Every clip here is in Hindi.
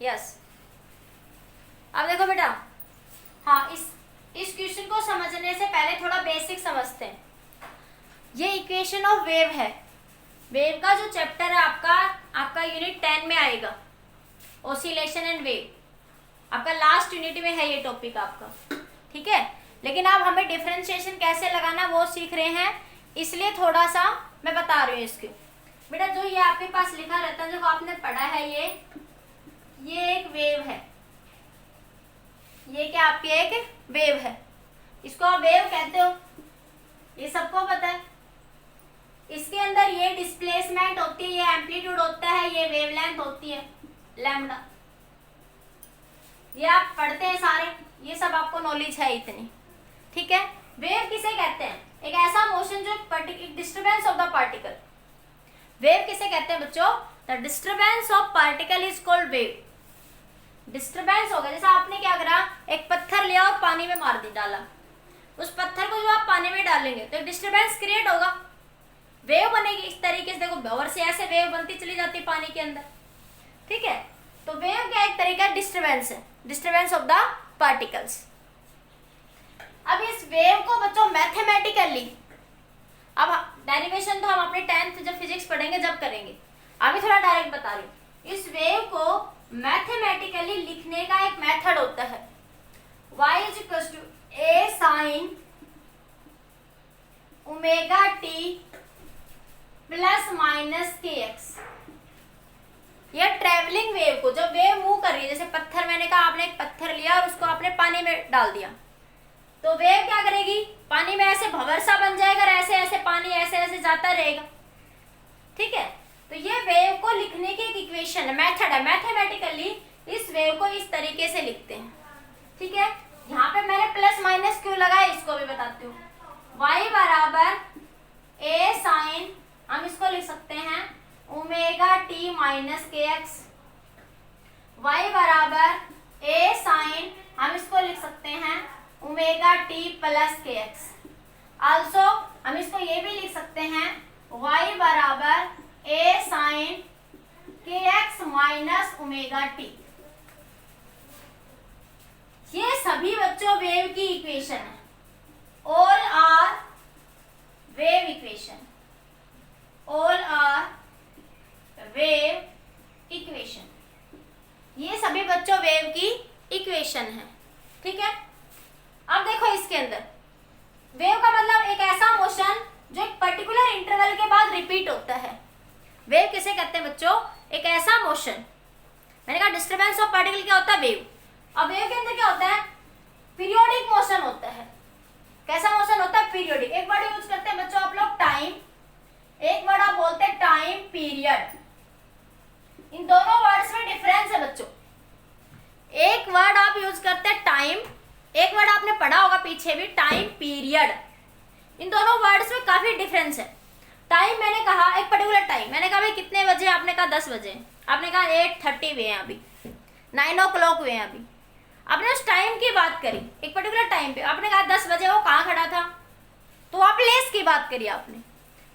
यस। अब देखो बेटा, हाँ इस क्वेश्चन को समझने से पहले थोड़ा बेसिक समझते हैं। ये इक्वेशन ऑफ वेव है। वेव का जो चैप्टर है आपका यूनिट 10 में आएगा, ऑसिलेशन एंड वेव। आपका लास्ट यूनिट में है ये टॉपिक आपका, ठीक है। लेकिन अब हमें डिफरेंशिएशन कैसे लगाना वो सीख रहे हैं, इसलिए थोड़ा सा मैं बता रही हूँ इसके। बेटा जो ये आपके पास लिखा रहता है, जो आपने पढ़ा है, ये एक वेव है। ये क्या आपकी एक वेव है, इसको आप वेव कहते हो, ये सबको पता है। इसके अंदर ये डिस्प्लेसमेंट होती है, ये एम्पलीट्यूड होता है, ये वेवलेंथ होती है लैम्डा। ये आप पढ़ते हैं सारे, ये सब आपको नॉलेज है इतनी, ठीक है। वेव किसे कहते हैं? एक ऐसा मोशन जो disturbance of the particle. Wave किसे कहते हैं बच्चों? The disturbance of particle is called wave. Disturbance होगा, जैसे आपने क्या करा, एक पत्थर लिया और पानी में मार दी डाला, उस पत्थर को जब आप पानी में डालेंगे तो डिस्टर्बेंस क्रिएट होगा, वेव बनेगी। इस तरीके से देखो, भंवर से ऐसे वेव बनती चली जाती है पानी के अंदर, ठीक है। तो वेव क्या एक तरीका डिस्टर्बेंस है, डिस्टर्बेंस ऑफ द पार्टिकल्स। अब इस वेव को बच्चों मैथमेटिकली, अब डेरिवेशन तो हम अपने 10th जब फिजिक्स पढ़ेंगे जब करेंगे, अभी थोड़ा डायरेक्ट बता रही हूँ। इस वेव को मैथमेटिकली लिखने का एक मेथड होता है, y is equal to a sine omega t plus minus k x. यह ट्रेवलिंग वेव को, जब वेव मूव कर रही है, जैसे पत्थर, मैंने कहा आपने एक पत्थर लिया और उसको आपने पानी में डाल दिया, तो वेव क्या करेगी, पानी में ऐसे भंवर सा बन जाएगा, ऐसे ऐसे पानी ऐसे ऐसे जाता रहेगा, ठीक है। तो ये वेव को लिखने की एक इक्वेशन है, मेथड है। मैथमेटिकली इस वेव को इस तरीके से लिखते हैं, ठीक है। यहाँ पे मैंने प्लस माइनस क्यों लगाया इसको भी बताती हूँ। y बराबर a साइन, हम इसको लिख सकते हैं omega t minus k x. y बराबर a साइन, हम इसको लिख सकते हैं ओमेगा टी प्लस के एक्स। आल्सो हम इसको ये भी लिख सकते हैं y बराबर a sine k x minus omega t. ये सभी बच्चों वेव की इक्वेशन है, all are wave equation, all are wave equation. ये सभी बच्चों वेव की इक्वेशन है, ठीक है। अब देखो इसके अंदर वेव का मतलब एक ऐसा मोशन जो एक पर्टिकुलर इंटरवल के बाद रिपीट होता है। वेव किसे कहते हैं बच्चों? एक ऐसा मोशन, मैंने कहा डिस्टर्बेंस ऑफ पार्टिकल क्या होता है, वेव। अब वेव के अंदर क्या होता है, पीरियोडिक मोशन होता है। कैसा मोशन होता है? पीरियोडिक। एक वर्ड यूज करते हैं बच्चों आप लोग टाइम, एक वर्ड आप बोलते हैं टाइम पीरियड। इन दोनों वर्ड्स में डिफरेंस है बच्चों। एक वर्ड आप यूज करते हैं टाइम, एक वर्ड आपने पढ़ा होगा पीछे भी टाइम पीरियड। इन दोनों वर्ड्स में काफी डिफरेंस है। टाइम मैंने कहा एक पर्टिकुलर टाइम, मैंने कहा भाई कितने बजे, आपने कहा 10 बजे, आपने कहा 8:30 हुए हैं अभी, 9 o'clock हुए हैं अभी। आपने उस टाइम की बात करी, एक पर्टिकुलर टाइम पे आपने कहा 10 बजे, वो कहाँ खड़ा था, तो आप प्लेस की बात करी आपने,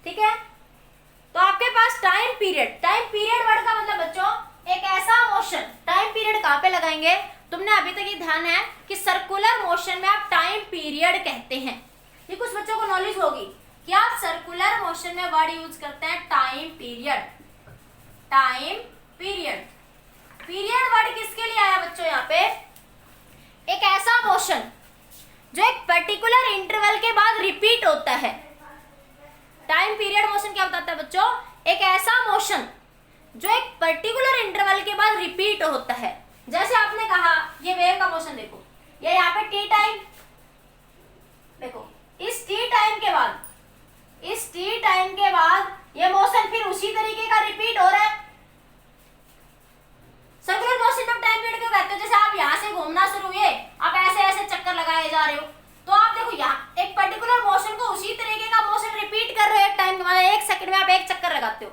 ठीक है। तो आपके पास टाइम पीरियड वर्ड का मतलब बच्चों एक ऐसा मोशन, टाइम पीरियड कहाँ पे लगाएंगे, तुमने अभी तक ये ध्यान है कि सर्कुलर मोशन में आप टाइम पीरियड कहते हैं। ये कुछ बच्चों को नॉलेज होगी कि आप सर्कुलर मोशन में वर्ड यूज करते हैं time period. Time period, period word किसके लिए आया बच्चों? यहाँ पे एक ऐसा मोशन जो एक पर्टिकुलर इंटरवल के बाद रिपीट होता है। टाइम पीरियड मोशन क्या बताता है बच्चों? एक ऐसा मोशन जो एक पर्टिकुलर इंटरवल के बाद रिपीट होता है। जैसे आपने कहा ये वेव का मोशन देखो, ये यहाँ पे टी टाइम, देखो इस टी टाइम के बाद, इस टी टाइम के बाद ये मोशन फिर उसी तरीके का रिपीट हो रहा है। सर्कुलर मोशन में टाइम पीरियड क्यों कहते हो? जैसे आप यहाँ से घूमना शुरू हुए, आप ऐसे ऐसे चक्कर लगाए जा रहे हो, तो आप देखो यहाँ एक पर्टिकुलर मोशन को उसी तरीके का मोशन रिपीट कर रहे हो एक टाइम के बाद। 1 सेकंड में आप एक चक्कर लगाते हो,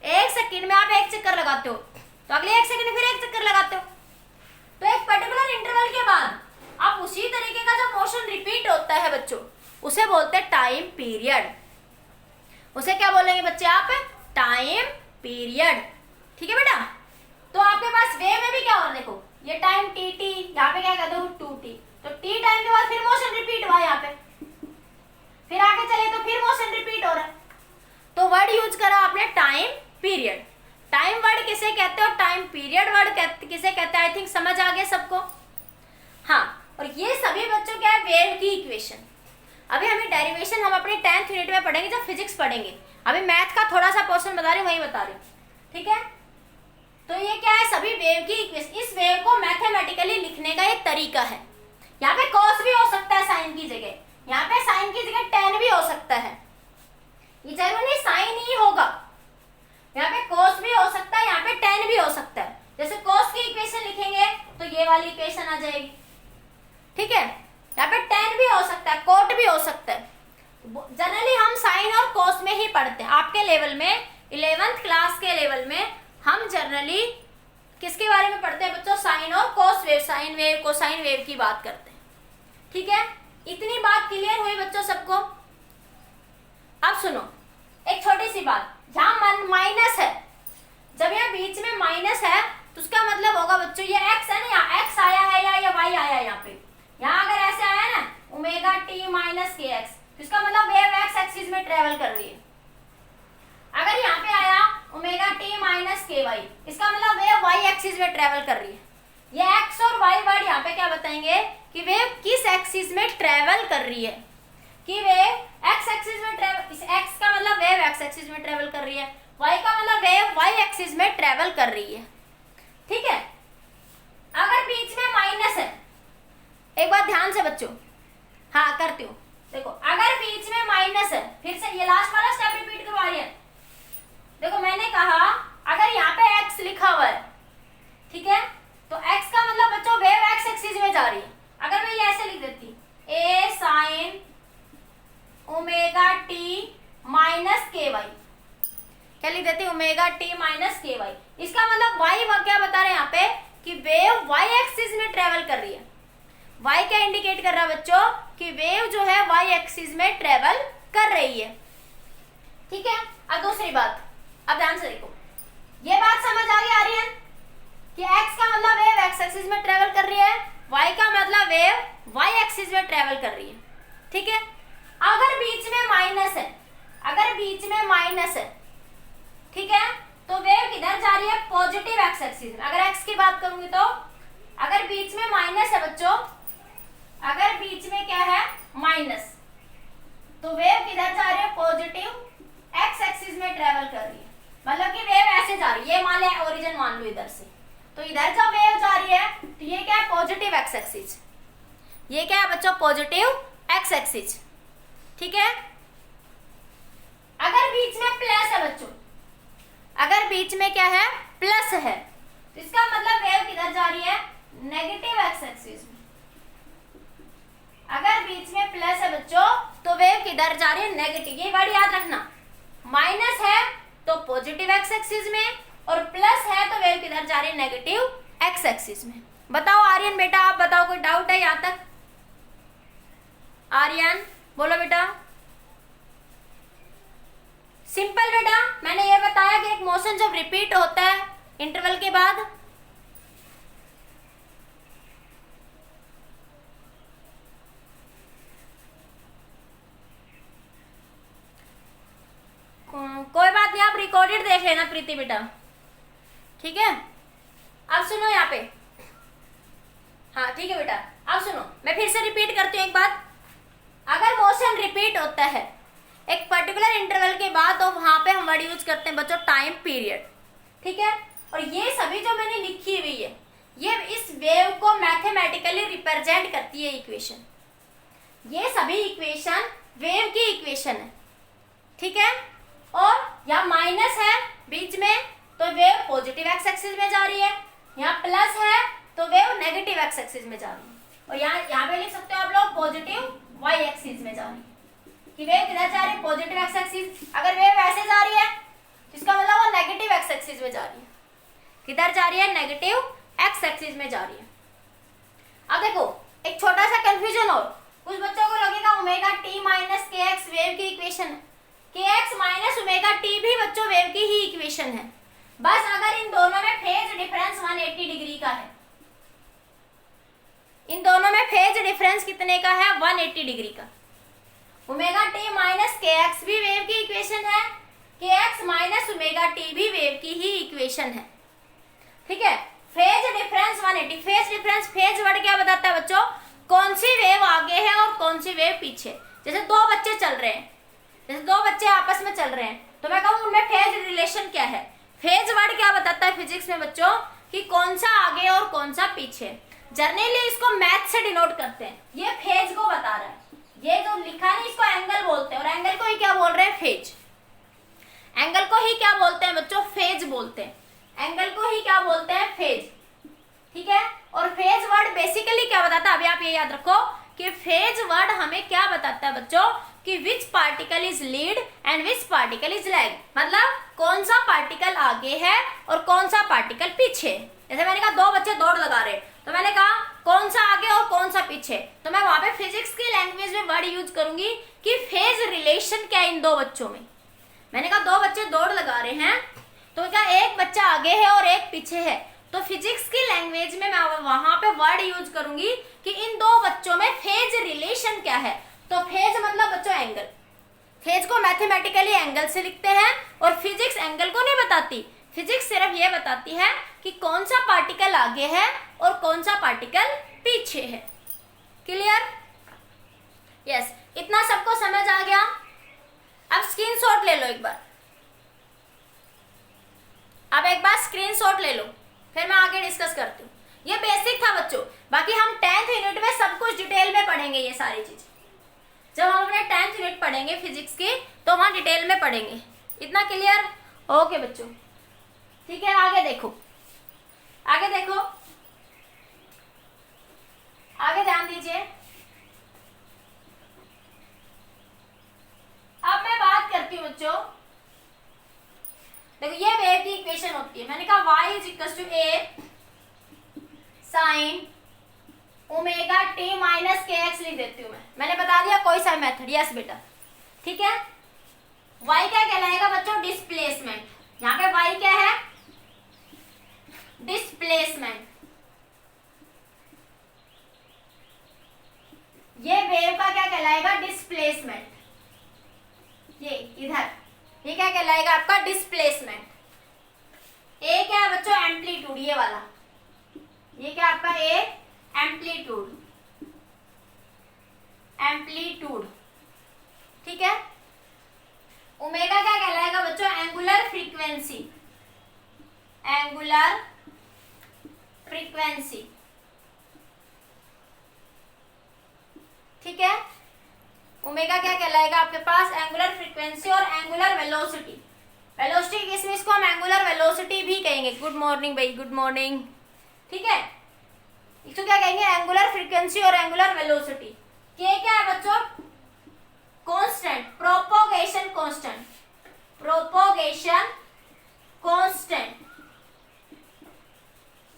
1 सेकंड में आप एक चक्कर लगाते हो, तो अगले 1 सेकंड में फिर एक चक्कर लगाते हो। तो एक पर्टिकुलर इंटरवल के बाद आप उसी तरीके का जो मोशन रिपीट होता है बच्चों, उसे बोलते हैं टाइम पीरियड। उसे क्या बोलेंगे बच्चे आप? टाइम पीरियड, ठीक है बेटा। तो आपके पास वेव में भी ये टाइम टी टी, यहाँ पे क्या कहते हो 2t, तो t टाइम के बाद फिर मोशन रिपीट हुआ यहाँ पे, फिर आगे चले तो फिर मोशन रिपीट हो रहा है। तो वर्ड यूज करा आपने टाइम पीरियड। टाइम वर्ड किसे कहते हो, टाइम पीरियड वर्ड किसे कहते हैं, आई थिंक समझ आ गया सबको। हाँ, और ये सभी बच्चों क्या है, वेव की इक्वेशन। अभी हमें डेरिवेशन हम अपने 10th यूनिट में पढ़ेंगे जब फिजिक्स पढ़ेंगे। अभी मैथ का थोड़ा सा पोर्शन बता रही हूँ, वही बता रही हूँ, ठीक है। तो ये क्या है, सभी वेव की इक्वेशन। इस वेव को मैथमेटिकली लिखने का एक तरीका है। यहाँ पे कॉस भी हो सकता है साइन की जगह, यहाँ पे साइन की जगह टेन भी हो सकता है, ये जरूरी नहीं साइन ही होगा। यहाँ पे कॉस भी हो सकता है, यहाँ पे टेन भी हो सकता है। जैसे कॉस की इक्वेशन लिखेंगे तो ये वाली इक्वेशन आ जाएगी, ठीक है। यहाँ पे टेन भी हो सकता है, कोट भी हो सकता है। जनरली हम साइन और कॉस में ही पढ़ते हैं। आपके लेवल में 11th क्लास के लेवल में हम जनरली किसके बारे में पढ़ते हैं बच्चों, साइन और cos wave, sine wave cosine wave की बात करते हैं, ठीक है। इतनी बात क्लियर हुई बच्चों सबको। अब सुनो एक छोटी सी बात, जहां माइनस है, जब यहाँ बीच में माइनस है तो उसका मतलब होगा बच्चों ये x है ना, यहाँ x आया है या y आया है। यहाँ पे यहाँ अगर ऐसे आया ना omega t minus k x, तो इसका मतलब वेव x एक्सिस में ट्रेवल कर रही है। अगर यहाँ पे आया ओमेगा t माइनस के वाई, इसका मतलब वेव y एक्सिस में ट्रेवल कर रही है। ये x और y वर्ड यहाँ पे क्या बताएंगे कि वेव किस एक्सिस में ट्रेवल कर रही है, कि वेव x एक्सिस में ट्रेवल, इस x का मतलब वेव x एक्सिस में ट्रेवल कर रही है, y का मतलब वेव y एक्सिस में ट्रेवल कर रही है, ठीक है। अगर बीच में माइनस है, एक बात ध्यान से बच्चों, हाँ करती हूँ, देखो अगर बीच में माइनस है, फिर से ये लास्ट वाला स्टेप रिपीट करवा रही है। देखो मैंने कहा अगर यहाँ पे x लिखा हुआ है, ठीक है, तो x का मतलब बच्चों वेव x एक्सिस में जा रही है। अगर मैं ये ऐसे लिख देती a sine omega t minus के वाई, क्या लिख देती ओमेगा t माइनस के वाई, इसका मतलब y क्या बता रहे हैं यहाँ पे कि वेव y एक्सिस में ट्रेवल कर रही है। y क्या इंडिकेट कर रहा है बच्चों कि वेव जो है y एक्सिस में ट्रेवल कर रही है, ठीक है। अब दूसरी बात, अब ध्यान से देखो, ये बात समझ आ गई आर्यन कि x का मतलब वेव x एक्सिस में ट्रेवल कर रही है, y का मतलब वेव y एक्सिस में ट्रेवल कर रही है, ठीक है। अगर बीच में माइनस है, अगर बीच में माइनस है, ठीक है, तो वेव किधर जा रही है, पॉजिटिव x एक्सिस में। अगर x की बात करूंगी तो अगर बीच में माइनस है बच्चों, अगर बीच में क्या है माइनस, तो वेव किधर जा रही है, पॉजिटिव x एक्सिस में ट्रेवल कर रही है। मतलब कि वेव ऐसे जा रही है, ये मान ले ओरिजिन मान लो इधर से, तो इधर जब वेव जा रही है तो ये क्या है, पॉजिटिव x एक्सिस, ये क्या है बच्चों, पॉजिटिव x एक्सिस, ठीक है। अगर बीच में प्लस है बच्चों, अगर बीच में क्या है प्लस है, तो इसका मतलब वेव किधर जा रही है, नेगेटिव x एक्सिस में। अगर बीच में प्लस है बच्चों तो वेव किधर जा रही है, नेगेटिव। ये वर्ड याद रखना, माइनस है तो पॉजिटिव x एक्सिस में, और प्लस है तो वेव किधर जा रही है, नेगेटिव x एक्सिस में। बताओ आर्यन बेटा, आप बताओ, कोई डाउट है यहाँ तक? आर्यन बोलो बेटा। सिंपल बेटा, मैंने ये बताया कि एक मोशन जब रिपीट होता है इंटरवल के बाद, कोई बात नहीं, आप रिकॉर्डेड देख लेना प्रीति बेटा, ठीक है। अब सुनो यहाँ पे, हाँ ठीक है बेटा, अब सुनो मैं फिर से रिपीट करती हूँ एक बात। अगर मोशन रिपीट होता है एक पर्टिकुलर इंटरवल के बाद, तो वहां पे हम वर्ड यूज करते हैं बच्चों टाइम पीरियड, ठीक है। और ये सभी जो मैंने लिखी हुई है, ये इस वेव को मैथमेटिकली रिप्रेजेंट करती है इक्वेशन। ये सभी इक्वेशन वेव की इक्वेशन है, ठीक है। और यहाँ माइनस है बीच में तो वेव पॉजिटिव एक्स एक्सिस में जा रही है, यहाँ प्लस है तो वेव नेगेटिव एक्स एक्सिस में जा रही है, और यहाँ पे लिख सकते हो आप लोग पॉजिटिव वाई एक्सिस में जा रही है, कि वेव किधर जा रही है, पॉजिटिव एक्स एक्सिस। अगर वेव ऐसे जा रही है तो इसका मतलब वो नेगेटिव एक्स एक्सिस में जा रही है, किधर जा रही है, नेगेटिव एक्स एक्सिस में जा रही है। अब देखो एक छोटा सा कंफ्यूजन और, कुछ बच्चों को लगेगा omega t minus k x wave की इक्वेशन है, के एक्स माइनस ओमेगा टी भी बच्चों वेव की ही इक्वेशन है, बस अगर इन दोनों में फेज डिफरेंस 180 डिग्री का है, इन दोनों में फेज डिफरेंस कितने का है? 180 डिग्री का। Omega t minus k x भी वेव की इक्वेशन है, के एक्स माइनस ओमेगा टी भी वेव की ही इक्वेशन है। ठीक है, phase difference 180। Phase difference, phase word क्या बताता है बच्चों? कौन सी वेव आगे है और कौन सी वेव पीछे। जैसे दो बच्चे चल रहे हैं, जैसे दो बच्चे आपस में चल रहे हैं, तो मैं कहूँ उनमें फेज रिलेशन क्या है? फेज वर्ड क्या बताता है फिजिक्स में बच्चों? कि कौन सा आगे और कौन सा पीछे। जर्नली इसको मैथ से डिनोट करते हैं, ये फेज को बता रहा है। ये जो लिखा है इसको एंगल बोलते हैं, और एंगल को ही क्या बोल रहे हैं? फेज। एंगल को ही क्या बोलते हैं बच्चों? फेज बोलते हैं। एंगल को ही क्या बोलते हैं? फेज। ठीक है, और फेज वर्ड बेसिकली क्या बताता है? अभी आप ये याद रखो कि फेज वर्ड हमें क्या बताता है बच्चों? कि which particle is lead and which particle is lag. मतलब कौन सा पार्टिकल आगे है और कौन सा पार्टिकल पीछे। जैसे मैंने कहा दो बच्चे दौड़ लगा रहे, तो मैंने कहा कौन सा आगे और कौन सा पीछे, तो मैं वहां पे फिजिक्स की लैंग्वेज में वर्ड यूज करूंगी कि फेज रिलेशन क्या है इन दो बच्चों में। मैंने कहा दो बच्चे दौड़ लगा रहे हैं, तो क्या एक बच्चा आगे है और एक पीछे है, तो फिजिक्स की लैंग्वेज में मैं वहां पे वर्ड यूज करूंगी कि इन दो बच्चों में फेज रिलेशन क्या है। तो फेज मतलब बच्चों एंगल। फेज को मैथमेटिकली एंगल से लिखते हैं, और फिजिक्स एंगल को नहीं बताती। फिजिक्स सिर्फ ये बताती है कि कौन सा पार्टिकल आगे है और कौन सा पार्टिकल पीछे है। क्लियर? यस, इतना सबको समझ आ गया? अब स्क्रीनशॉट ले लो एक बार। अब एक बार स्क्रीनशॉट ले लो, फिर मैं आगे डिस्कस करती हूँ। ये बेसिक था बच्चों, बाकी हम 10th यूनिट में सब कुछ डिटेल में पढ़ेंगे। ये सारी चीज जब हम अपने 10th यूनिट पढ़ेंगे फिजिक्स की, तो वहां डिटेल में पढ़ेंगे। इतना क्लियर? ओके बच्चों, ठीक है। आगे देखो, आगे देखो, आगे ध्यान दीजिए। अब मैं बात करती हूँ बच्चों, देखो ये वेव की इक्वेशन होती है। मैंने कहा y is equal to a sine omega t minus k x लिख देती हूँ मैंने बता दिया कोई सा मेथड। यस बेटा, ठीक है। y क्या कहलाएगा बच्चों? डिस्प्लेसमेंट। यहाँ पे y क्या है? डिस्प्लेसमेंट। ये वेव का क्या कहलाएगा? डिस्प्लेसमेंट। ये इधर, ये क्या कहलाएगा आपका? डिस्प्लेसमेंट। ए क्या है बच्चों? एम्पलीट्यूड, ये वाला। ये क्या आपका? A amplitude, amplitude. ठीक है। ओमेगा क्या कहलाएगा बच्चों? Angular frequency, angular frequency. ठीक है। ओमेगा क्या कहलाएगा आपके पास? एंगुलर फ्रीक्वेंसी और एंगुलर वेलोसिटी। वेलोसिटी इसको हम एंगुलर वेलोसिटी भी कहेंगे। गुड मॉर्निंग भाई, गुड मॉर्निंग। ठीक है, इसको क्या कहेंगे? एंगुलर फ्रीक्वेंसी और एंगुलर वेलोसिटी। के क्या है बच्चों? Constant, propagation constant, propagation constant.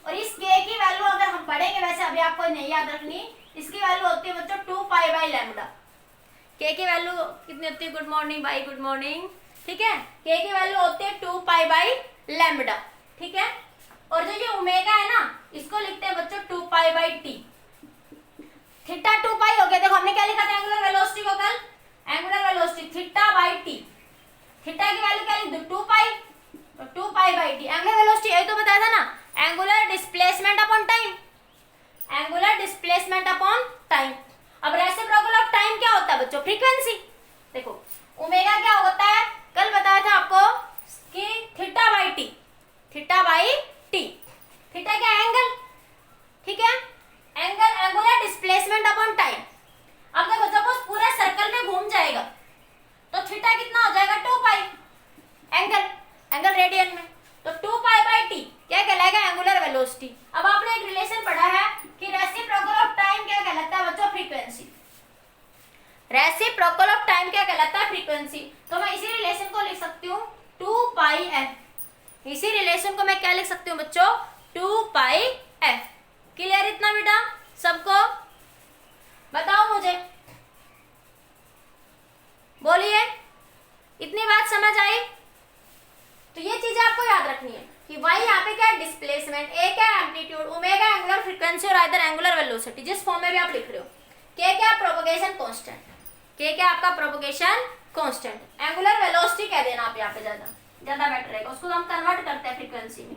और इस के की वैल्यू अगर हम पढ़ेंगे, वैसे अभी आपको नहीं याद रखनी, इसकी वैल्यू होती है बच्चों 2 पाई बाई लैम्डा। के की वैल्यू कितनी होती है? गुड मॉर्निंग भाई, गुड मॉर्निंग। ठीक है, के की वैल्यू होती है 2 पाई बाई लैम्डा। ठीक है, और जो ये ओमेगा है ना, इसको लिखते हैं बच्चों 2 पाई बाई टी। थीटा 2 पाई हो गया। देखो हमने क्या लिखा था एंगुलर वेलोसिटी को कल? Angular velocity theta by T. Theta की वैल्यू क्या लिख दो? 2 पाई, तो 2 pi by T. Angular velocity यही तो बताया था ना, angular displacement upon time, angular displacement upon time. अब रेसिप्रोकल ऑफ टाइम क्या होता है बच्चों? फ्रीक्वेंसी। देखो ओमेगा क्या होता है? कल बताया था आपको कि theta by T, theta by T. Theta क्या? एंगल। ठीक है, angle, angular displacement upon time. अब देखो जब उस पूरे सर्कल में घूम जाएगा तो थीटा कितना हो जाएगा? 2 पाई। एंगल, एंगल रेडियन में, तो 2 पाई बाई टी क्या कहलाएगा? Angular velocity. अब आपने एक रिलेशन पढ़ा है कि रेसिप्रोकल ऑफ टाइम क्या कहलाता है बच्चों? फ्रीक्वेंसी। रेसिप्रोकल ऑफ टाइम क्या कहलाता है? फ्रीक्वेंसी। तो मैं इसी रिलेशन को लिख सकती हूँ 2 पाई एफ। इसी रिलेशन को मैं क्या लिख सकती हूँ बच्चों? 2 पाई एफ। क्लियर इतना बेटा सबको? बताओ मुझे, बोलिए, इतनी बात समझ आई? तो ये चीजें आपको याद रखनी है। कि y यहाँ पे क्या है डिस्प्लेसमेंट, a क्या है एम्पलीट्यूड, ओमेगा एंगुलर फ्रीक्वेंसी और आइदर एंगुलर वेलोसिटी, जिस फॉर्म में भी आप लिख रहे हो। k क्या प्रोपगेशन कांस्टेंट, k क्या आपका प्रोपगेशन कांस्टेंट, एंगुलर वेलोसिटी कह देना आप यहाँ पे, ज्यादा बेटर रहेगा, उसको हम कन्वर्ट करते हैं फ्रीक्वेंसी में।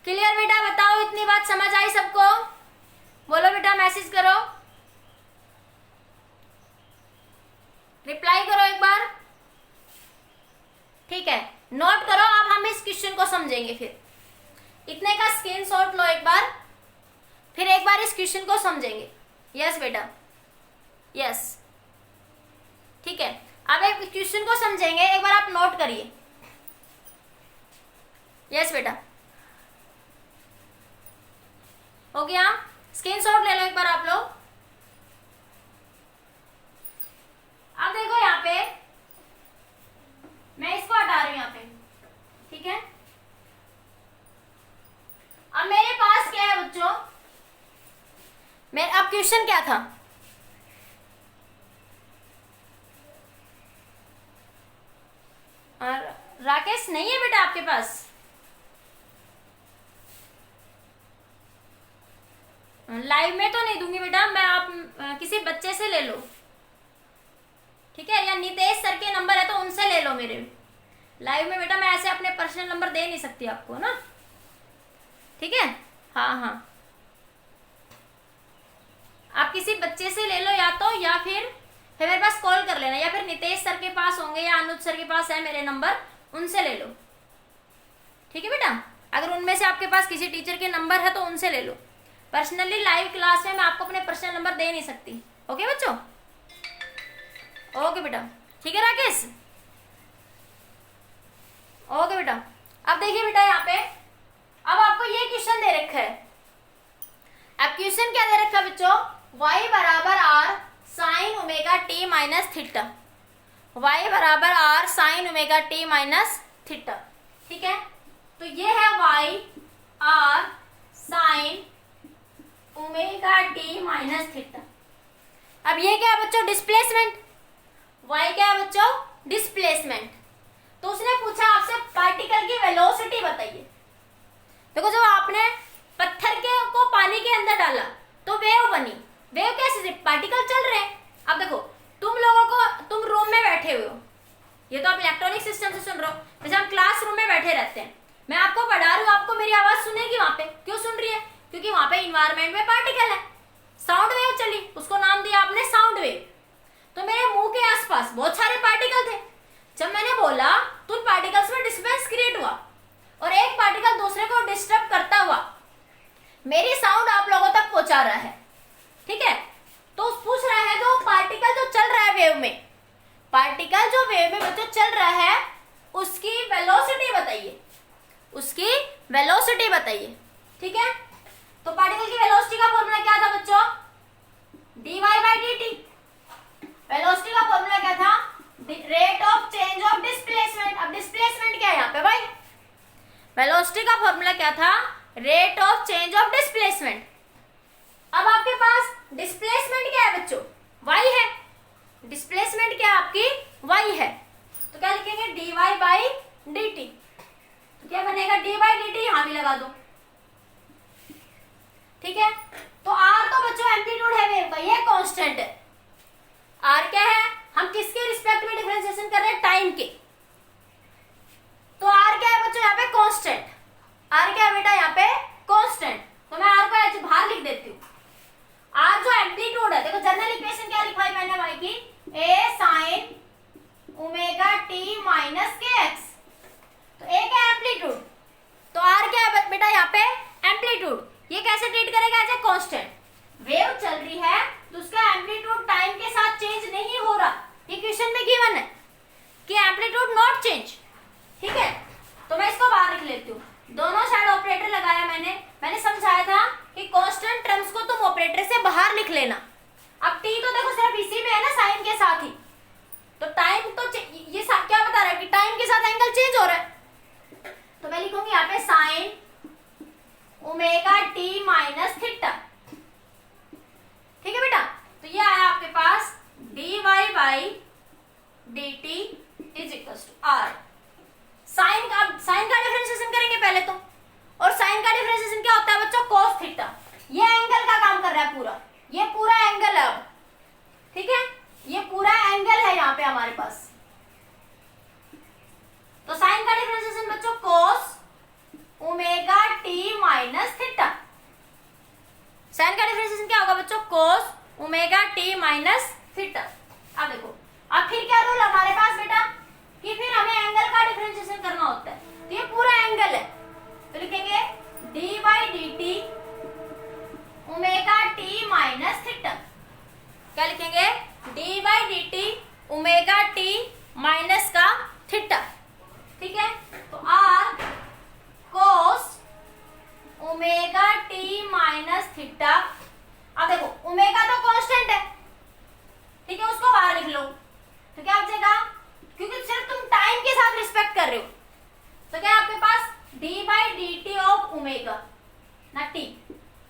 क्लियर बेटा, बताओ इतनी बात समझ आई सबको? बोलो बेटा, मैसेज करो, रिप्लाई करो एक बार। ठीक है, नोट करो। अब हम इस क्वेश्चन को समझेंगे, फिर इतने का स्क्रीनशॉट लो एक बार, फिर एक बार इस क्वेश्चन को समझेंगे। यस बेटा, यस, ठीक है। अब एक क्वेश्चन को समझेंगे, एक बार आप नोट करिए। यस बेटा, हो गया? स्क्रीनशॉट ले लो एक बार आप लोग। अब देखो यहाँ पे मैं इसको हटा रही हूँ यहाँ पे, ठीक है। अब मेरे पास क्या है बच्चों, अब क्वेश्चन क्या था, और राकेश नहीं है बेटा आपके पास? लाइव में तो नहीं दूंगी बेटा मैं, आप किसी बच्चे से ले लो, ठीक है, या नितेश सर के नंबर है तो उनसे ले लो मेरे। लाइव में बेटा मैं ऐसे अपने पर्सनल नंबर दे नहीं सकती आपको ना, ठीक है। हाँ हाँ, आप किसी बच्चे से ले लो या तो, या फिर मेरे पास कॉल कर लेना, या फिर नितेश सर के पास होंगे या अनुज सर के पास है मेरे नंबर, उनसे ले लो, ठीक है बेटा। अगर उनमें से आपके पास किसी टीचर के नंबर है तो उनसे ले लो। पर्सनली लाइव क्लास में मैं आपको अपने पर्सनल नंबर दे नहीं सकती। ओके बच्चों, ओके बेटा, ठीक है राकेश, ओके बेटा। अब देखिए बेटा यहाँ पे, अब आपको ये क्वेश्चन दे रखा है। अब क्वेश्चन क्या दे रखा है बच्चों, y बराबर r sign omega t minus theta, y बराबर r sign omega t minus theta, ठीक है। तो ये है y r sign omega t minus theta. अब ये क्या है बच्चों, डिस्प्लेसमेंट, y क्या है बच्चों, डिस्प्लेसमेंट। तो उसने पूछा आपसे पार्टिकल की वेलोसिटी बताइए। देखो जब आपने पत्थर के को पानी के अंदर डाला तो वेव बनी, वेव कैसे, पार्टिकल चल रहे हैं। अब देखो तुम लोगों को, तुम रूम में बैठे हुए हो, ये तो आप इलेक्ट्रॉनिक सिस्टम से सुन रहे हो, जैसे हम क्लासरूम में बैठे रहते हैं, मैं आपको पढ़ा रही हूँ, आपको मेरी आवाज सुनेगी वहां पे, क्यों सुन रही है, क्योंकि वहां पे इन्वायरमेंट में पार्टिकल है, साउंड वेव चली, उसको नाम दिया आपने साउंड वेव। तो मेरे मुंह के आसपास बहुत सारे पार्टिकल थे, जब मैंने बोला तो उन पार्टिकल्स में डिस्टर्बेंस क्रिएट हुआ और एक पार्टिकल दूसरे को डिस्टर्ब करता हुआ मेरी साउंड आप लोगों तक पहुंचा रहा है, ठीक है। तो पूछ रहा है जो पार्टिकल जो चल रहा है वेव में, पार्टिकल जो वेव में बच्चों चल रहा है उसकी वेलोसिटी बताइए, उसकी वेलोसिटी बताइए, ठीक है। तो पार्टिकल की वेलोसिटी का फॉर्मूला क्या था बच्चों, dy बाई dt। वेलोसिटी का फॉर्मूला क्या था, rate of change of displacement. अब डिस्प्लेसमेंट क्या है यहाँ पे भाई, वेलोसिटी का फॉर्मूला क्या था, rate of change of displacement. अब आपके पास डिस्प्लेसमेंट क्या है बच्चों, y है, डिस्प्लेसमेंट क्या है आपकी, y है, तो क्या लिखेंगे dy बाई dt। तो क्या बनेगा dy बाई dt, यहां भी लगा दो, ठीक है। तो r तो बच्चों एम्पलीट्यूड है वेव का, ये कांस्टेंट है। r क्या है, हम किसके रिस्पेक्ट में डिफरेंशिएशन कर रहे हैं, टाइम के। तो r क्या है बच्चों यहाँ पे, कांस्टेंट। r क्या है बेटा यहाँ पे, कांस्टेंट। तो मैं r को ऐसे बाहर लिख देती हूँ। r जो एम्पलीट्यूड है, देखो जनरल इक्वेशन क्या लिखवाई मैंने भाई की, a sin omega t minus k x. तो a क्या एम्पलीट्यूड, तो r क्या है बेटा यहाँ पे, एम्पलीट्यूड। ये कैसे ट्रीट करेगा, एज ए कांस्टेंट। वेव चल रही है तो उसका एम्पलीट्यूड टाइम के साथ चेंज नहीं हो रहा, ये क्वेश्चन में गिवन है कि एम्पलीट्यूड नॉट चेंज, ठीक है। तो मैं इसको बाहर लिख लेती हूँ, दोनों साइड ऑपरेटर लगाया मैंने समझाया था कि कांस्टेंट टर्म्स को तुम ऑपरेटर से बाहर लिख लेना। अब t तो देखो सिर्फ इसी में है ना, साइन के साथ ही, तो टाइम तो ये क्या बता रहा है कि टाइम के साथ एंगल चेंज हो रहा है। तो मैं लिखूंगी यहाँ पे sine omega t minus theta, ठीक है बेटा। तो ये आया आपके पास dy by dt is equal to r sine का डिफरेंशिएशन करेंगे पहले तो, और साइन का डिफरेंशिएशन क्या होता है बच्चों, cos थीटा। ये एंगल का काम कर रहा है पूरा, ये पूरा एंगल है, ठीक है, ये पूरा एंगल है यहाँ पे हमारे पास। तो साइन का डिफरेंशिएशन बच्चों cos omega t minus theta. Sine का डिफरेंशिएशन क्या होगा बच्चों, cos omega t minus theta. अब देखो, अब फिर क्या रूल हमारे पास बेटा, कि फिर हमें एंगल का डिफरेंशिएशन करना होता है। तो ये पूरा एंगल है, तो लिखेंगे d by D t omega t minus theta. क्या लिखेंगे, d by D t omega t minus का थीटा, ठीक है। तो r cos omega t minus theta. अब देखो ओमेगा तो कांस्टेंट है, ठीक है, उसको बाहर लिख लो। तो क्या हो जाएगा, क्योंकि सिर्फ तुम टाइम के साथ रिस्पेक्ट कर रहे हो, तो क्या आपके पास D by D T of omega ना टी,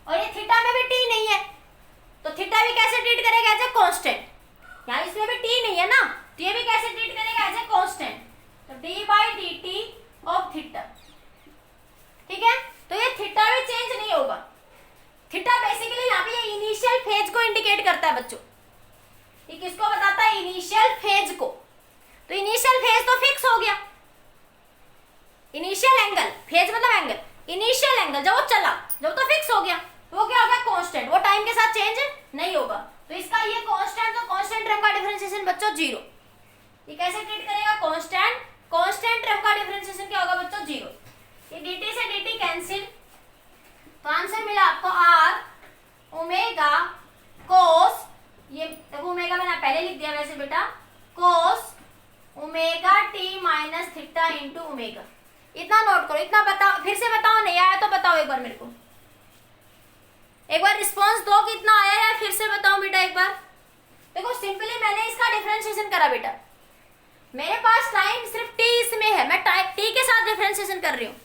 और ये थीटा में भी टी नहीं है, तो थीटा भी कैसे ट्रीट करेगा, एज ए कांस्टेंट। यहाँ इसमें भी टी नहीं है ना, तो ये भी कैसे ट्रीट करेगा, एज ए कांस्टेंट। तो D by D T of theta, ठीक है। तो ये थीटा भी चेंज नहीं होगा। थीटा बेसिकली यहाँ पे ये इनिशियल फेज को इंडिकेट करता है बच्चों, ये किसको बताता है, इनिशियल फेज को। तो इनिशियल फेज तो फिक्स हो गया, इनिशियल एंगल, फेज मतलब एंगल, इनिशियल एंगल जब वो चला, जब तो फिक्स हो गया, तो वो क्या हो गया, कांस्टेंट, वो टाइम के साथ चेंज नहीं होगा। तो इसका ये कांस्टेंट, तो कांस्टेंट टर्म का डिफरेंशिएशन बच्चों जीरो। ये कैसे ट्रीट करेगा, कांस्टेंट, कांस्टेंट टर्म का डिफरेंशिएशन क्या होगा बच्चों, जीरो। ये dt से dt कैंसिल, तो आंसर मिला आपको r ओमेगा कोस, ये देखो ओमेगा मैंने पहले लिख दिया वैसे बेटा, कोस omega t minus theta into omega. इतना नोट करो, इतना बताओ, फिर से बताओ, नहीं आया तो बताओ एक बार मेरे को, एक बार रिस्पॉन्स दो कि इतना आया है, फिर से बताओ बेटा एक बार। देखो सिंपली मैंने इसका डिफरेंशिएशन करा बेटा, मेरे पास टाइम सिर्फ टी इसमें है, मैं टी के साथ डिफरेंशिएशन कर रही हूँ,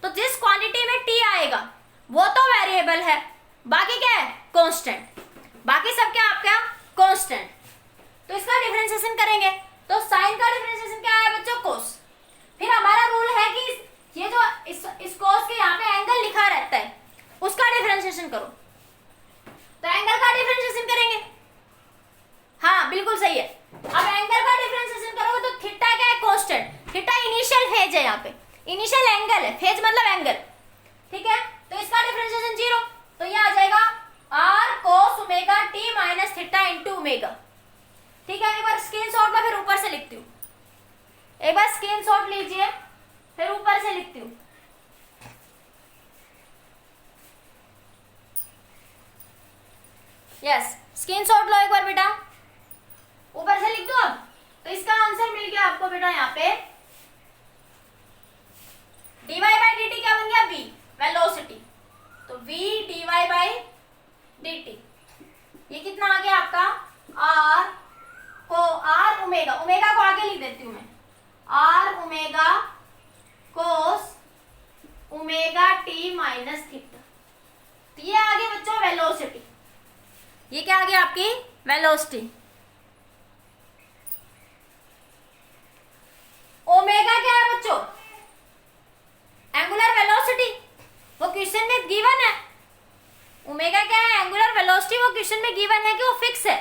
तो जिस क्वांटिटी में टी आएगा वो तो वेरिएबल है, बाकी क्या है, कांस्टेंट, बाकी सब क्या आपका कांस्टेंट। तो इसका डिफरेंशिएशन करेंगे, तो साइन का डिफरेंशिएशन क्या है बच्चों, कोस। फिर हमारा रूल है कि ये जो इस कोस के यहाँ पे एंगल लिखा रहता है, उसका डिफरेंशिएशन करो। तो एंगल का डिफरेंशिएशन करेंगे, हाँ बिल्कुल सही है। अब एंगल का डिफरेंशिएशन करोगे तो थीटा क्या है, कांस्टेंट, थीटा इनिशियल फेज है, यहाँ पे इनिशियल एंगल है, फेज मतलब एंगल, ठीक है। तो इसका डिफरेंशिएशन जीरो, तो ये आ जाएगा r cos omega t minus theta into omega, ठीक है। एक बार स्क्रीनशॉट में फिर ऊपर से लिखती हूँ, एक बार स्क्रीनशॉट लीजिए, फिर ऊपर से लिखती हूँ। यस, स्क्रीनशॉट लो एक बार बेटा, ऊपर से लिख दो। अब तो इसका आंसर मिल गया आपको बेटा, यहाँ पे dy बाई डी टी क्या बन गया, v वेलोसिटी, तो v dy by D T, ये कितना आ गया आपका, r को r ओमेगा, ओमेगा को आगे लिख देती हूँ मैं, r ओमेगा कोस ओमेगा t माइनस थीटा। तो ये आ गया बच्चों वेलोसिटी, ये क्या आ गया आपकी वेलोसिटी। ओमेगा क्या है बच्चों, एंगुलर वेलोसिटी, वो क्वेश्चन में गिवन है। ओमेगा क्या है, एंगुलर वेलोसिटी, वो क्वेश्चन में गिवन है कि वो फिक्स है,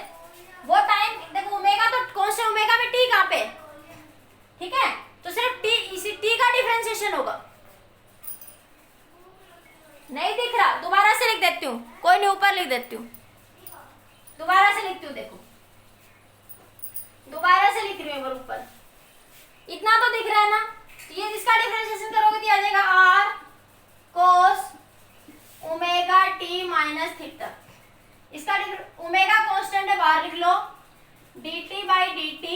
वो टाइम देखो ओमेगा तो कौन से ओमेगा में टी कहाँ पे, ठीक है, तो सिर्फ टी, इसी टी का डिफरेंशिएशन होगा। नहीं दिख रहा, दोबारा से लिख देती हूँ, कोई नहीं, ऊपर लिख देती हूँ, दोबारा से लिखती हूँ, देखो दोबारा से लिख रही हूँ ऊपर, इतना तो दिख रहा है ना। तो ये इसका डिफरेंशिएशन करोगे तो आ जाएगा r cos omega t minus theta. इसका ओमेगा कांस्टेंट है, बाहर लिख लो, dt बाई dt,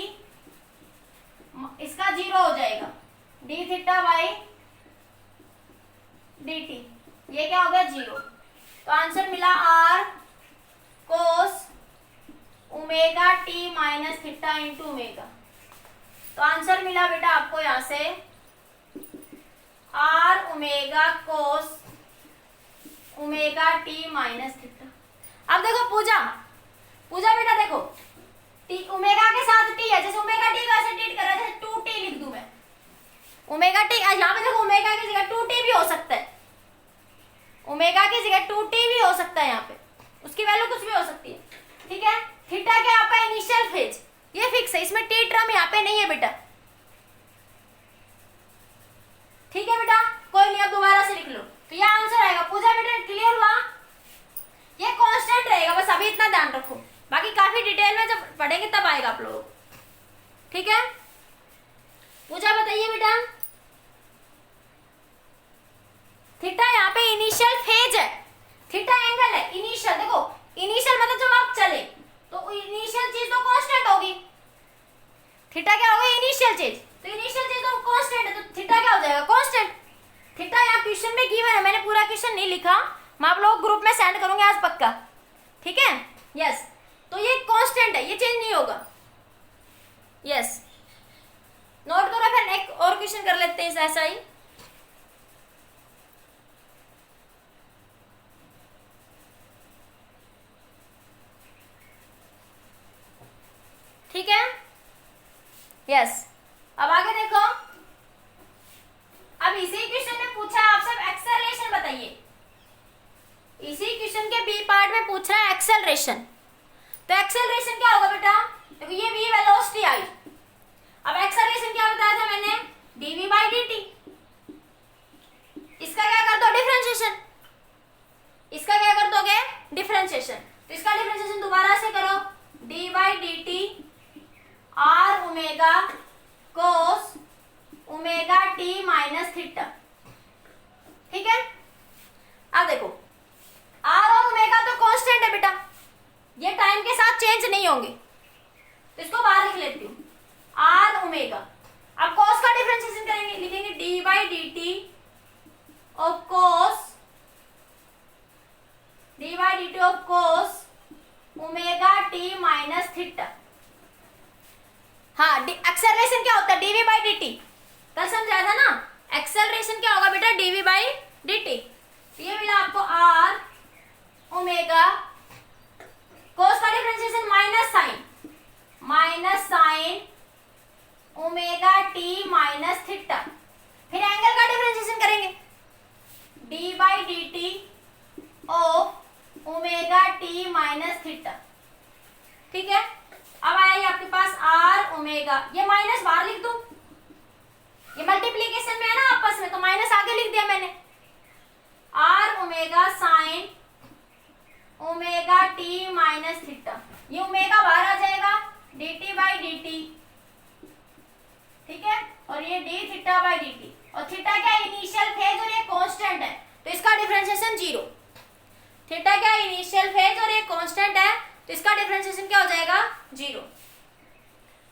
इसका जीरो हो जाएगा, d थीटा बाई dt, ये क्या हो गया जीरो। तो आंसर मिला r cos omega t minus theta into omega. तो आंसर मिला बेटा आपको यहाँ से r ओमेगा कोस ओमेगा t माइनस थीटा। अब देखो पूजा, पूजा बेटा देखो, टी ओमेगा के साथ टी है, जैसे ओमेगा टी वैसे ट्रीट कर रहे थे, 2t लिख दूं मैं, ओमेगा टी, यहाँ पे देखो ओमेगा की जगह 2t भी हो सकता है, ओमेगा की जगह 2t भी हो सकता है, यहाँ पे उसकी वैल्यू कुछ भी हो सकती है, ठीक है। थीटा क्या आपका इनिशियल फेज, ये फिक्स है, इसमें टी टर्म यहाँ पे नहीं है बेटा, ठीक है बेटा, कोई नहीं, अब दोबारा से लिख लो। तो ये आंसर आएगा। पूजा बेटा क्लियर हुआ, ये कांस्टेंट रहेगा, बस अभी इतना ध्यान रखो, बाकी काफी डिटेल में जब पढ़ेंगे तब आएगा आप लोगों को, ठीक है। पूजा बताइए बेटा, थीटा यहाँ पे इनिशियल फेज है, थीटा एंगल है, इनिशियल, देखो इनिशियल मतलब जब आप चले तो इनिशियल चीज तो कांस्टेंट होगी, थीटा क्या होगा इनिशियल चीज, तो इनिशियल चीज तो कांस्टेंट है, तो थीटा क्या हो जाएगा कांस्टेंट। थीटा यहाँ क्वेश्चन में गिवन है, मैंने पूरा क्वेश्चन नहीं लिखा, मैं आप लोग ग्रुप में सेंड करूंगी आज पक्का, ठीक है। यस, तो ये कांस्टेंट है, ये चेंज नहीं होगा। यस, नोट करो, फिर एक और क्वेश्चन कर लेते हैं ऐसा ही। ठीक है, यस, अब आगे देखो, अब इसी क्वेश्चन में पूछा है आपसे एक्सेलरेशन बताइए, इसी क्वेश्चन के बी पार्ट में पूछ रहा है एक्सेलरेशन, तो एक्सेलरेशन क्या होगा बेटा, देखो ये v वेलोसिटी आई, अब एक्सेलरेशन क्या बताया था मैंने, dv बाई dt, इसका क्या कर दो डिफरेंशिएशन, इसका क्या कर दोगे डिफरेंशिएशन, तो इसका डिफरेंशिएशन दोबारा से करो, d by dt r omega cos omega t minus theta, ठीक है। अब देखो r और ओमेगा तो कांस्टेंट है बेटा, ये टाइम के साथ चेंज नहीं होंगे, तो इसको बाहर लिख लेती हूँ, r ओमेगा, अब cos का डिफरेंशिएशन करेंगे, लिखेंगे d by dt of cos, d by dt of cos omega t minus theta. हाँ, एक्सेलरेशन क्या होता है dv बाई dt, कल समझाया था ना, एक्सेलरेशन क्या होगा बेटा dv बाई dt, ये मिला आपको r ओमेगा, cos का differentiation minus sign omega t minus theta, फिर एंगल का डिफरेंशिएशन करेंगे d by dt of omega t minus theta, ठीक है। अब आया आपके पास r ओमेगा, ये माइनस बाहर लिख दूं, ये मल्टीप्लीकेशन में है ना आपस में, तो माइनस आगे लिख दिया मैंने, r omega sine omega t minus theta, ये ओमेगा बाहर आ जाएगा dt बाई dt, ठीक है, और ये d थीटा बाई dt, और थीटा क्या इनिशियल फेज और ये कांस्टेंट है, तो इसका डिफरेंशिएशन 0, थीटा क्या इनिशियल फेज और ये कांस्टेंट है, तो इसका डिफरेंशिएशन क्या हो जाएगा 0।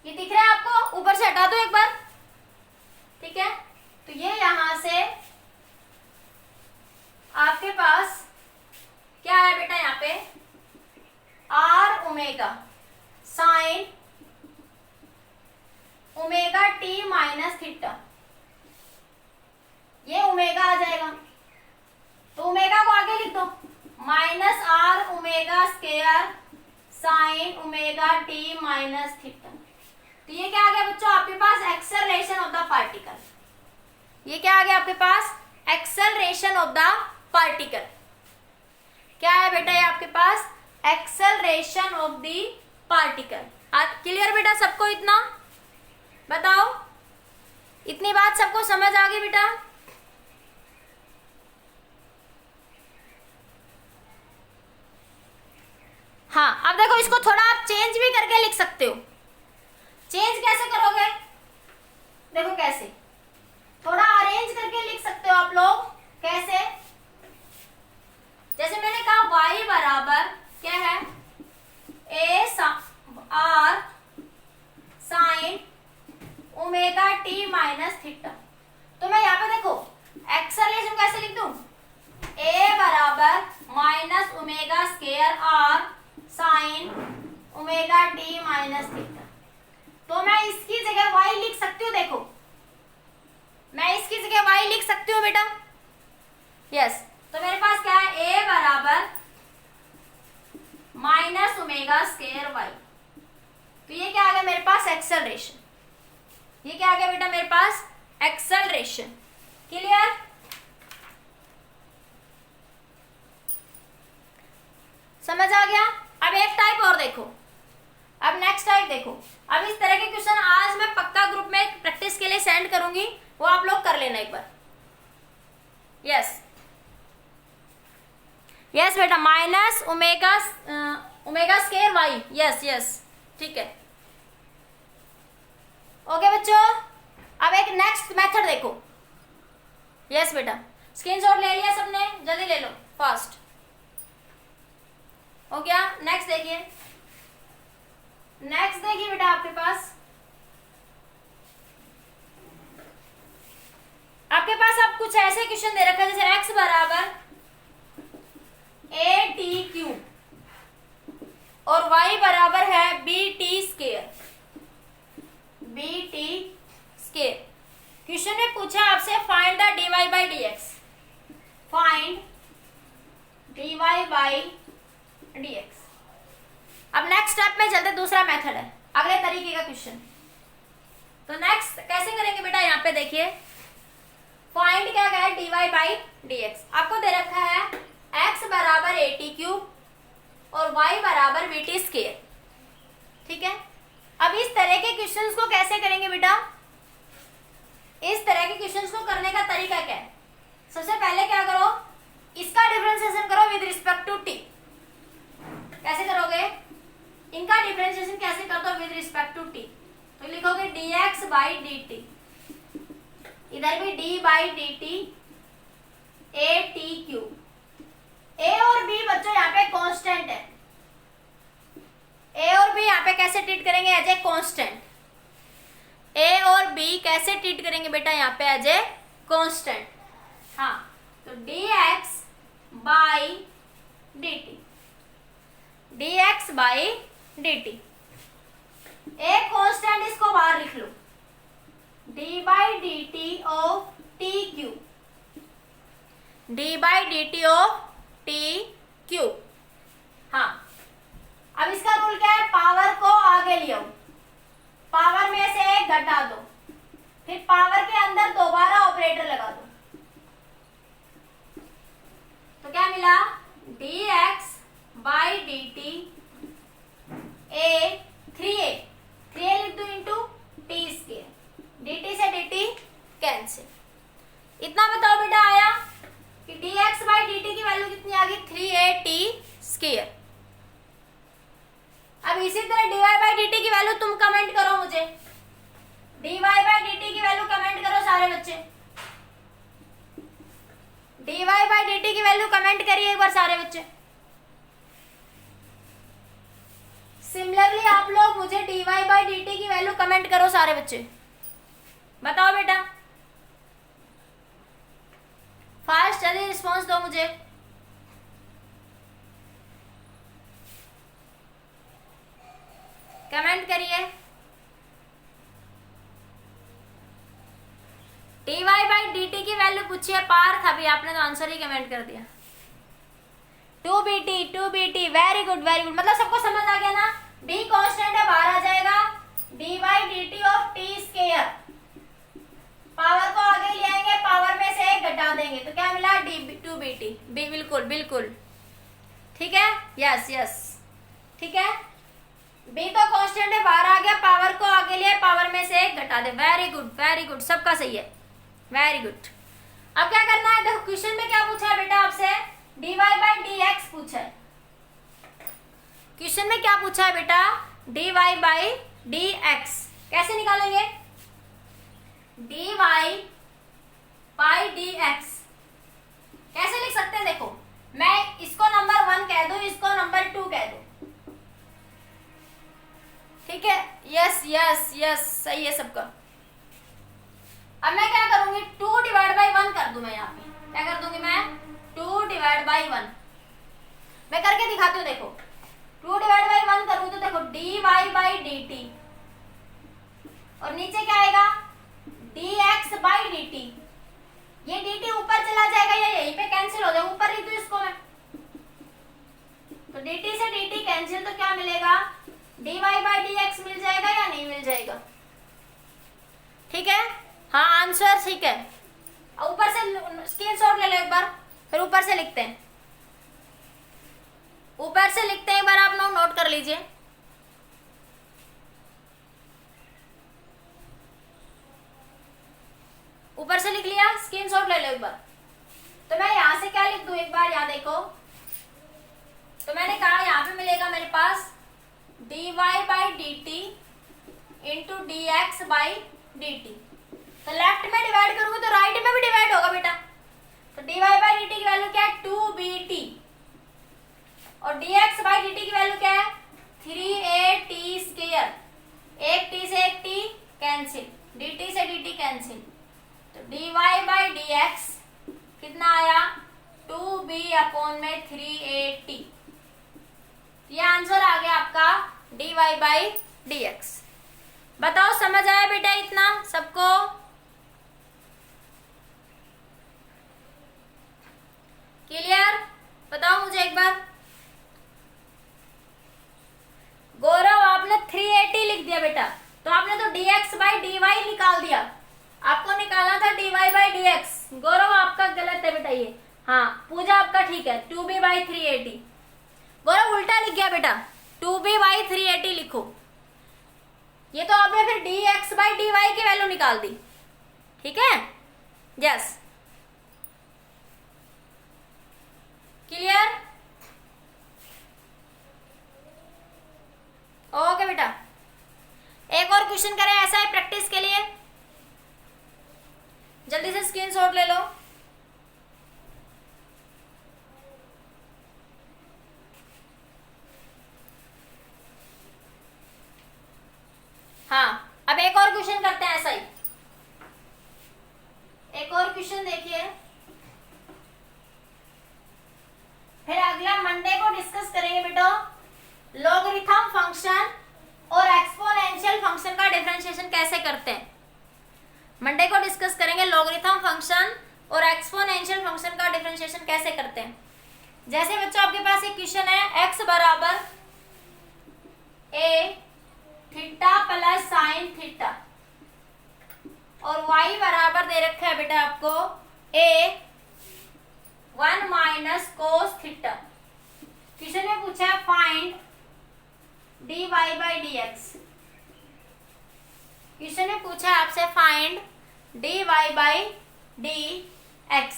ये दिख रहा है आपको, ऊपर से हटा दो एक बार, ठीक है। तो ये यहां से आपके पास क्या है बेटा, यहाँ पे r omega sine omega t minus theta, ये ओमेगा आ जाएगा, तो ओमेगा को आगे लिख दो, minus r omega square sine omega t minus theta, तो ये क्या आ गया बच्चों आपके पास एक्सेलरेशन ऑफ द पार्टिकल, ये क्या आ गया आपके पास एक्सेलरेशन ऑफ द पार्टिकल, क्या है बेटा ये आपके पास acceleration of the particle. Clear बेटा सबको, इतना बताओ, इतनी बात सबको समझ आ गई बेटा। हाँ, अब देखो इसको थोड़ा आप चेंज भी करके लिख सकते हो, चेंज कैसे करोगे, देखो कैसे, थोड़ा अरेंज करके लिख सकते हो आप लोग, कैसे, जैसे मैंने कहा y बराबर क्या है a r sign omega t minus theta, तो मैं यहाँ पे देखो एक्सेलरेशन कैसे लिख दूं, a बराबर minus omega square r sign omega t minus theta, तो मैं इसकी जगह y लिख सकती हूँ, देखो मैं इसकी जगह y लिख सकती हूँ बेटा, यस। तो मेरे पास क्या है a बराबर माइनस ओमेगा स्क्वायर y, तो ये क्या आ गया मेरे पास एक्सेलरेशन, ये क्या आ गया बेटा मेरे पास एक्सेलरेशन। क्लियर? समझ आ गया? अब एक टाइप और देखो, अब नेक्स्ट टाइप देखो। अब इस तरह के क्वेश्चन आज मैं पक्का ग्रुप में प्रैक्टिस के लिए सेंड करूंगी, वो आप लोग कर लेना एक बार। यस यस बेटा, minus omega square y. Yes yes, ठीक है। ओके बच्चों, अब एक नेक्स्ट मेथड देखो। यस बेटा, स्क्रीनशॉट ले लिया सबने? जल्दी ले लो, फास्ट हो गया। नेक्स्ट देखिए, नेक्स्ट देखिए बेटा, आपके पास अब कुछ ऐसे क्वेश्चन दे रखा है जैसे x बराबर ए टी क्यूब और y बराबर है बी टी स्केयर। क्वेश्चन में पूछा आपसे find the dy by d x. Find dy by d x. अब नेक्स्ट स्टेप में चलते, दूसरा मेथड है, अगले तरीके का क्वेश्चन। तो नेक्स्ट कैसे करेंगे बेटा, यहाँ पे देखिए, फाइंड क्या है dy बाई डी एक्स। आपको दे रखा है x बराबर ए टी क्यूब और y बराबर बी टी स्केयर। ठीक है, अब इस तरह के क्वेश्चंस को कैसे करेंगे बेटा? इस तरह के क्वेश्चंस को करने का तरीका क्या है? सबसे पहले क्या करो, इसका डिफरेंशिएशन करो विद रिस्पेक्ट टू t। कैसे करोगे? इनका डिफरेंशिएशन कैसे कर दो विद रिस्पेक्ट टू t? तो लिखोगे dx बाई dt, इधर भी d by D T A T cube. a और b बच्चों यहाँ पे कांस्टेंट है, a और b यहाँ पे कैसे ट्रीट करेंगे? As a constant. a और b कैसे ट्रीट करेंगे बेटा यहाँ पे? As a constant. हाँ, तो dx by dt, dx by dt, एक कांस्टेंट इसको बाहर लिख लो, d by D T of t cube, d by D T of t cube. हाँ, अब इसका रूल क्या है? पावर को आगे ले आओ, पावर में से एक घटा दो, फिर पावर के अंदर दोबारा ऑपरेटर लगा दो, तो क्या मिला? dx by D T A 3a लिख दो इंटू टी स्केयर, dt से dt कैंसिल। इतना बताओ बेटा आया कि dx बाई dt की वैल्यू कितनी आ गई? 3at square. अब इसी तरह dy बाई dt की वैल्यू तुम कमेंट करो मुझे, dy बाई dt की वैल्यू कमेंट करो सारे बच्चे, dy बाई dt की वैल्यू कमेंट करिए एक बार सारे बच्चे। सिमिलरली आप लोग मुझे dy बाई dt की वैल्यू कमेंट करो सारे बच्चे, बताओ बेटा, फास्ट जल्दी रिस्पॉन्स दो मुझे। कमेंट करिए, dy बाई dt की वैल्यू पूछिए पार्थ, अभी आपने तो आंसर ही कमेंट कर दिया। 2bt, very good very good, मतलब सबको समझ आ गया ना? d कांस्टेंट है, बाहर आ जाएगा, d by D T of T square, power को आगे ले आएंगे, पावर में से एक घटा देंगे, तो क्या मिला? 2bt। बिल्कुल बिल्कुल ठीक है, यस यस ठीक है। b तो कांस्टेंट है, बाहर आ गया, पावर को आगे ले, पावर में से एक घटा दे। वेरी गुड, सबका सही है, वेरी गुड। अब क्या करना है? देखो क्वेश्चन में क्या पूछा है बेटा आपसे? dy बाई dx पूछा है। क्वेश्चन में क्या पूछा है बेटा? dy by dx। कैसे निकालेंगे? dy बाई dx कैसे लिख सकते हैं? देखो, मैं इसको नंबर 1 कह दूं, इसको नंबर 2 कह दूं, ठीक है? यस यस यस, सही है सबका। अब मैं क्या करूंगी? 2 डिवाइड बाई 1 कर दूं, मैं यहाँ पे क्या कर दूंगी? मैं 2 डिवाइड बाई 1 मैं करके दिखाती हूँ। देखो 2 डिवाइड बाई 1 करूँ तो देखो dy बाई dt और नीचे क्या आएगा? dx by dt। ये dt ऊपर चला जाएगा या यहीं पे कैंसिल हो जाएगा, ऊपर लिख दूं इसको मैं, तो dt से dt कैंसिल, तो क्या मिलेगा? dy बाई dx मिल जाएगा या नहीं मिल जाएगा? ठीक है, हाँ आंसर ऊपर से लिखते हैं, ऊपर से लिखते हैं, एक बार आप लोग नोट कर लीजिए। ऊपर से लिख लिया, स्क्रीनशॉट ले लो एक बार। तो मैं यहां से क्या लिख दूं, एक बार यहाँ देखो। तो मैंने कहा यहाँ पे मिलेगा मेरे पास dy by D T into d x by D T. तो लेफ्ट में डिवाइड करूंगी तो राइट में भी डिवाइड होगा बेटा। तो dy बाई डी टी की वैल्यू क्या है, 2bt, और dx बाई डी टी की वैल्यू क्या है, 3at स्क्वायर। एक t से एक t कैंसिल, dt से dt कैंसिल, तो dy बाई dx कितना आया, 2b अपॉन में 3at। ये आंसर आ गया आपका dy बाई dx। बताओ समझ आया बेटा इतना सबको? क्लियर? बताओ मुझे एक बार। गौरव आपने 380 लिख दिया बेटा, तो आपने तो dx बाई dy निकाल दिया, आपको निकालना था dy बाई dx। गौरव आपका गलत है बेटा ये। हाँ पूजा आपका ठीक है, 2b बाई 380। गौरव उल्टा लिख गया बेटा, 2b बाई 380 लिखो। ये तो आपने फिर dx बाई dy की वैल्यू निकाल दी, ठीक है? Yes, clear? ओके बेटा, एक और क्वेश्चन करें ऐसा है प्रैक्टिस के लिए। जल्दी से स्क्रीनशॉट ले लो। हाँ अब एक और क्वेश्चन करते हैं ऐसा ही। एक और क्वेश्चन देखिए, फिर अगला मंडे को डिस्कस करेंगे बेटा लॉगरिथम फंक्शन और एक्सपोनेंशियल फंक्शन का डिफरेंशिएशन कैसे करते हैं। मंडे को डिस्कस करेंगे लॉगरिथम फंक्शन और एक्सपोनेंशियल फंक्शन का डिफरेंशिएशन कैसे करते हैं। जैसे बच्चों आपके पास एक क्वेश्चन है, x बराबर a theta plus sine theta और y बराबर दे रखा है बेटा आपको a 1 minus cos theta. Question में पूछा है find dy by dx। Question में पूछा है आपसे फाइंड dy बाई dx,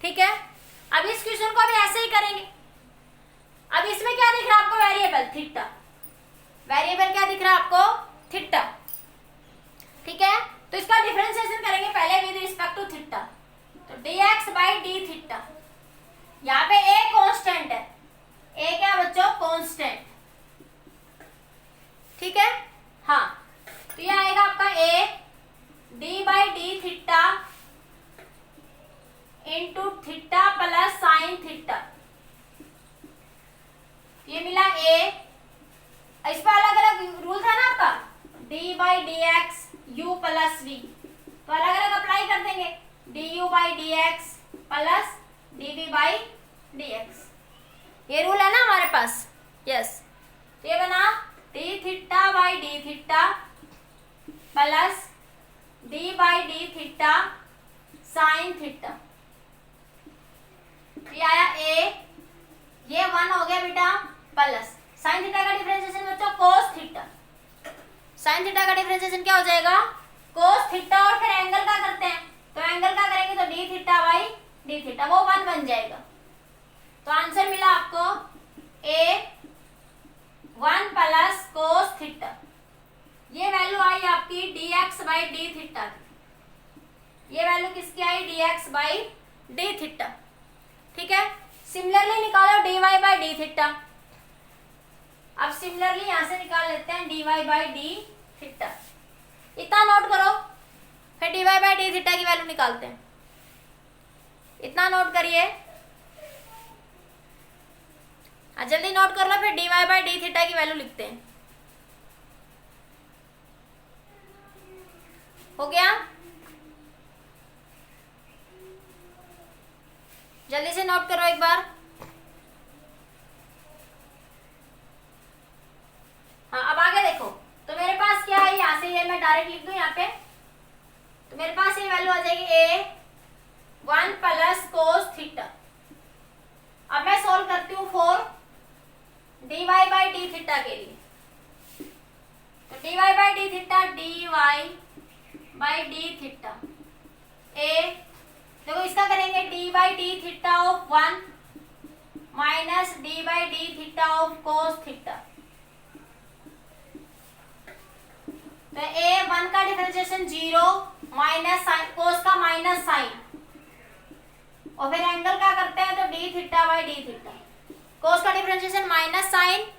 ठीक है? अब इस क्वेश्चन को भी ऐसे ही करेंगे। अब इसमें क्या दिख रहा है आपको, वेरिएबल थीटा। वेरिएबल क्या दिख रहा है आपको, थीटा, ठीक है? तो इसका डिफरेंशिएशन करेंगे पहले विद रिस्पेक्ट टू थीटा। तो dx बाई डी थीटा, यहाँ पे a कांस्टेंट है, a क्या बच्चों, कांस्टेंट, ठीक है? हाँ तो ये आएगा आपका a d by D theta into theta plus sine theta. ये मिला a। इस पर अलग अलग रूल था ना आपका, d by d x u plus v, तो अलग अलग अप्लाई कर देंगे, d u by d x plus d v by d x. ये रूल है ना हमारे पास, यस। तो ये बना d theta by D theta plus d by D theta sine theta. ये आया a, ये 1 हो गया बेटा, प्लस साइन थीटा का डिफरेंशिएशन बच्चों कोस थीटा। साइन थीटा का डिफरेंशिएशन क्या हो जाएगा, कोस थीटा, और फिर एंगल का करते हैं, तो एंगल का करेंगे तो D theta by D theta, वो 1 बन जाएगा। तो आंसर मिला आपको a 1 प्लस कोस थीटा। ये वैल्यू आई आपकी dx बाई डी थीटा की। ये वैल्यू किसकी आई, dx बाई डी थीटा, ठीक है? सिमिलरली निकालो dy बाई डी थीटा। अब सिमिलरली यहां से निकाल लेते हैं dy बाई डी थीटा। इतना नोट करो, फिर dy बाई डी थीटा की वैल्यू निकालते हैं। इतना नोट करिए, जल्दी नोट कर लो, फिर dy बाई डी थीटा की वैल्यू लिखते हैं। हो गया? जल्दी से नोट करो एक बार। हाँ अब आगे देखो, तो मेरे पास क्या है, यहाँ से ये मैं डायरेक्ट लिख दूं यहाँ पे। तो मेरे पास ये वैल्यू आ जाएगी a 1 plus cos theta. D by D theta of 1 minus D by D theta of cos theta. तो ए 1 का डिफरेंशिएशन 0 माइनस साइन कोस का माइनस साइन, और फिर एंगल क्या करते हैं तो D theta by D theta. Cos का डिफरेंशिएशन माइनस साइन,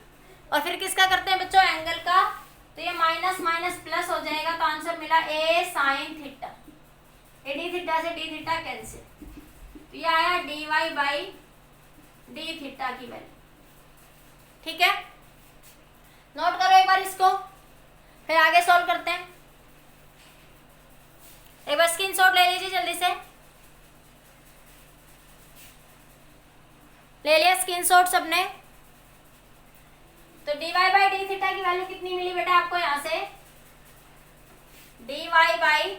और फिर किसका करते हैं बच्चों एंगल का, तो ये माइनस माइनस प्लस हो जाएगा, तो आंसर मिला ए sine theta. A D theta से डी थीटा कैंसिल, तो ये आया D Y by D theta की वैल्यू। ठीक है, नोट करो एक बार इसको, फिर आगे सॉल्व करते हैं। एक बार स्क्रीनशॉट ले लीजिए जल्दी से, ले लिया स्क्रीनशॉट सबने। तो d Y by D theta की वैल्यू कितनी मिली बेटा आपको यहाँ से, d Y by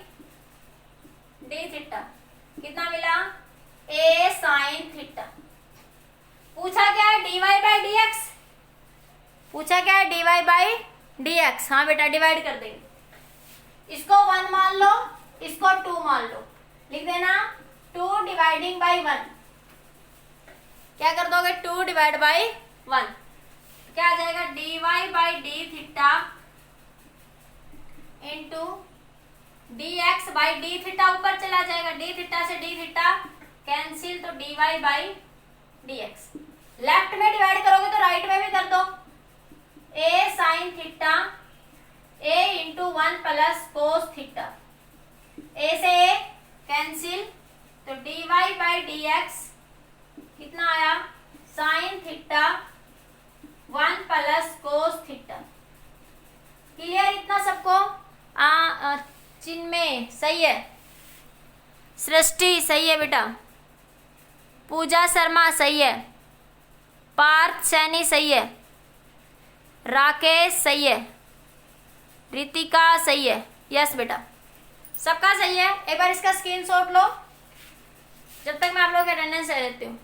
D theta कितना मिला, ए साइन थीटा। पूछा क्या है d Y by d x, पूछा क्या है d Y by d x. हाँ बेटा डिवाइड कर देंगे, इसको 1 मान लो, इसको 2 मान लो, लिख देना 2 डिवाइडिंग बाई 1। क्या कर दोगे 2 डिवाइड बाई 1, क्या आ जाएगा d Y by D theta into d x by D theta, ऊपर चला जाएगा, डी थीटा से डी थीटा कैंसिल, तो d Y by d x. Left में डिवाइड करोगे तो राइट में भी कर दो, a sine theta a into 1 plus cos theta, a से ए कैंसिल, तो d Y by d x कितना आया sine theta 1 plus cos theta. Clear इतना सबको, चिन्मय सही है, सृष्टि सही है बेटा, पूजा शर्मा सही है, पार्थ सैनी सही है, राकेश सही है, रितिका सही है। यस बेटा सबका सही है। एक बार इसका स्क्रीनशॉट लो जब तक मैं आप लोगों के अटेंडेंस ले लेती हूँ।